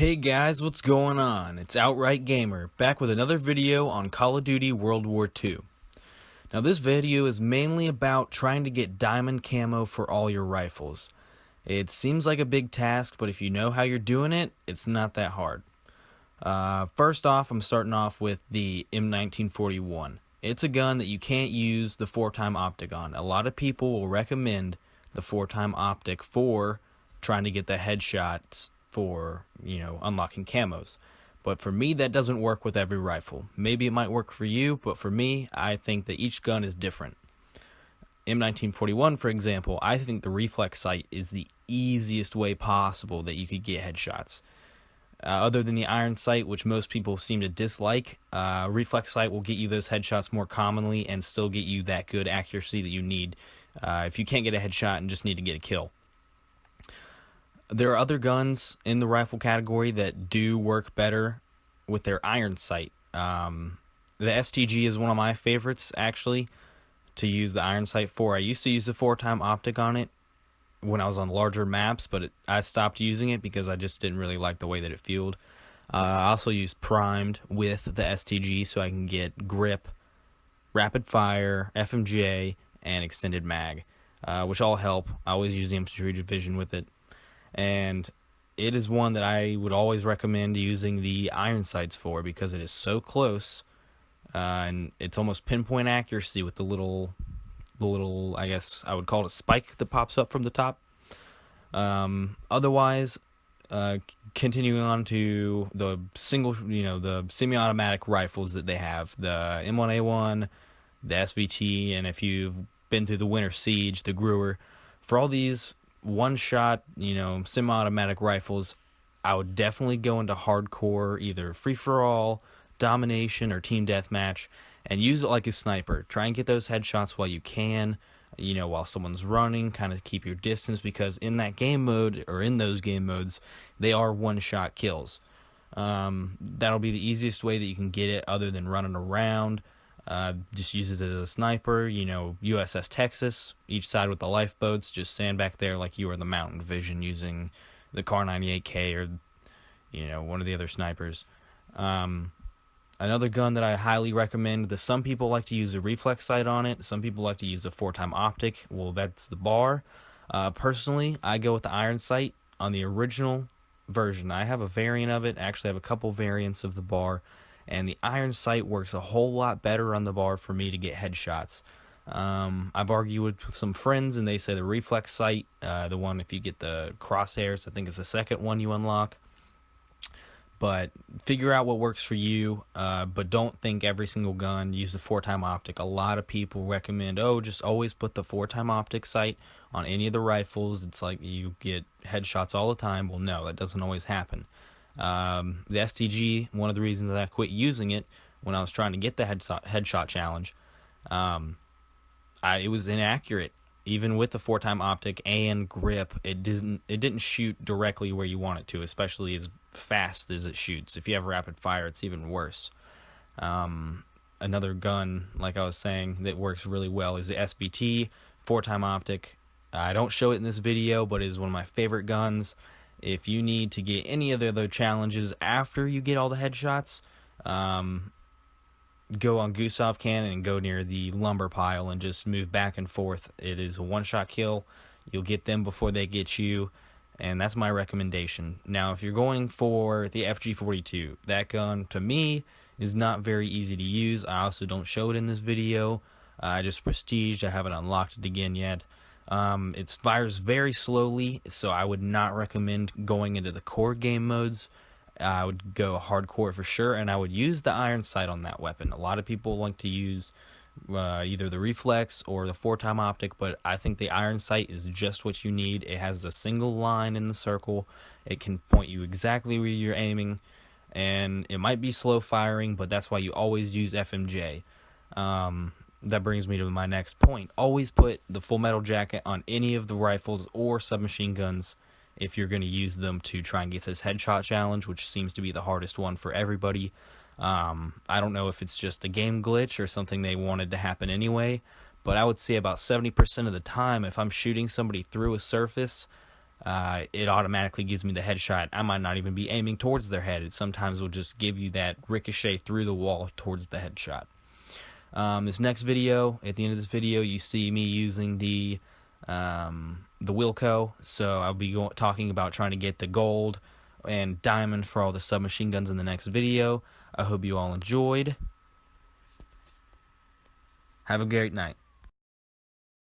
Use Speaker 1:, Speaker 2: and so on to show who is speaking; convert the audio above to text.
Speaker 1: Hey guys, what's going on? It's Outright Gamer, back with another video on Call of Duty World War II. Now this video is mainly about trying to get diamond camo for all your rifles. It seems like a big task, but if you know how you're doing it, it's not that hard. First off, I'm starting off with the M1941. It's a gun that you can't use the 4x optic on. A lot of people will recommend the 4x optic for trying to get the headshots for, unlocking camos. But for me, that doesn't work with every rifle. Maybe it might work for you, but for me, I think that each gun is different. M1941, for example, I think the reflex sight is the easiest way possible that you could get headshots. Other than the iron sight, which most people seem to dislike, reflex sight will get you those headshots more commonly and still get you that good accuracy that you need if you can't get a headshot and just need to get a kill. There are other guns in the rifle category that do work better with their iron sight. The STG is one of my favorites, actually, to use the iron sight for. I used to use the 4x optic on it when I was on larger maps, but I stopped using it because I just didn't really like the way that it felt. I also use primed with the STG so I can get grip, rapid fire, FMJ, and extended mag, which all help. I always use the infantry division with it. And it is one that I would always recommend using the iron sights for because it is so close, and it's almost pinpoint accuracy with the little, I guess I would call it a spike that pops up from the top. Otherwise, continuing on to the the semi-automatic rifles that they have, the M1A1, the SVT, and if you've been through the Winter Siege, the Gruer. For all these one-shot, semi-automatic rifles, I would definitely go into hardcore, either free-for-all, domination, or team deathmatch, and use it like a sniper. Try and get those headshots while you can, while someone's running, kind of keep your distance, because in that game mode, or in those game modes, they are one-shot kills. That'll be the easiest way that you can get it other than running around. Just uses it as a sniper, USS Texas, each side with the lifeboats, just stand back there like you are the mountain division using the Car 98K or, one of the other snipers. Another gun that I highly recommend, some people like to use a reflex sight on it, some people like to use a 4x optic. Well, that's the bar. Personally, I go with the iron sight on the original version. I have a variant of it, actually I have a couple variants of the bar. And the iron sight works a whole lot better on the bar for me to get headshots. I've argued with some friends, and they say the reflex sight, the one if you get the crosshairs, I think is the second one you unlock. But figure out what works for you, but don't think every single gun use the 4x optic. A lot of people recommend, just always put the 4x optic sight on any of the rifles. It's like you get headshots all the time. Well, no, that doesn't always happen. The STG, one of the reasons that I quit using it when I was trying to get the headshot challenge, it was inaccurate. Even with the 4x optic and grip, it didn't shoot directly where you want it to, especially as fast as it shoots. If you have rapid fire, it's even worse. Another gun, like I was saying, that works really well is the SVT 4x optic. I don't show it in this video, but it is one of my favorite guns. If you need to get any of the other challenges after you get all the headshots, go on Gustav Cannon and go near the lumber pile and just move back and forth. It is a one-shot kill. You'll get them before they get you, and that's my recommendation. Now, if you're going for the FG42, that gun, to me, is not very easy to use. I also don't show it in this video. I just prestiged. I haven't unlocked it again yet. It fires very slowly, so I would not recommend going into the core game modes. I would go hardcore for sure, and I would use the iron sight on that weapon. A lot of people like to use either the reflex or the 4x optic, but I think the iron sight is just what you need. It has a single line in the circle. It can point you exactly where you're aiming, and it might be slow firing, but that's why you always use FMJ. That brings me to my next point. Always put the full metal jacket on any of the rifles or submachine guns if you're going to use them to try and get this headshot challenge, which seems to be the hardest one for everybody. I don't know if it's just a game glitch or something they wanted to happen anyway, but I would say about 70% of the time, if I'm shooting somebody through a surface, it automatically gives me the headshot. I might not even be aiming towards their head. It sometimes will just give you that ricochet through the wall towards the headshot. This next video, at the end of this video, you see me using the Wilco. So I'll be talking about trying to get the gold and diamond for all the submachine guns in the next video. I hope you all enjoyed. Have a great night.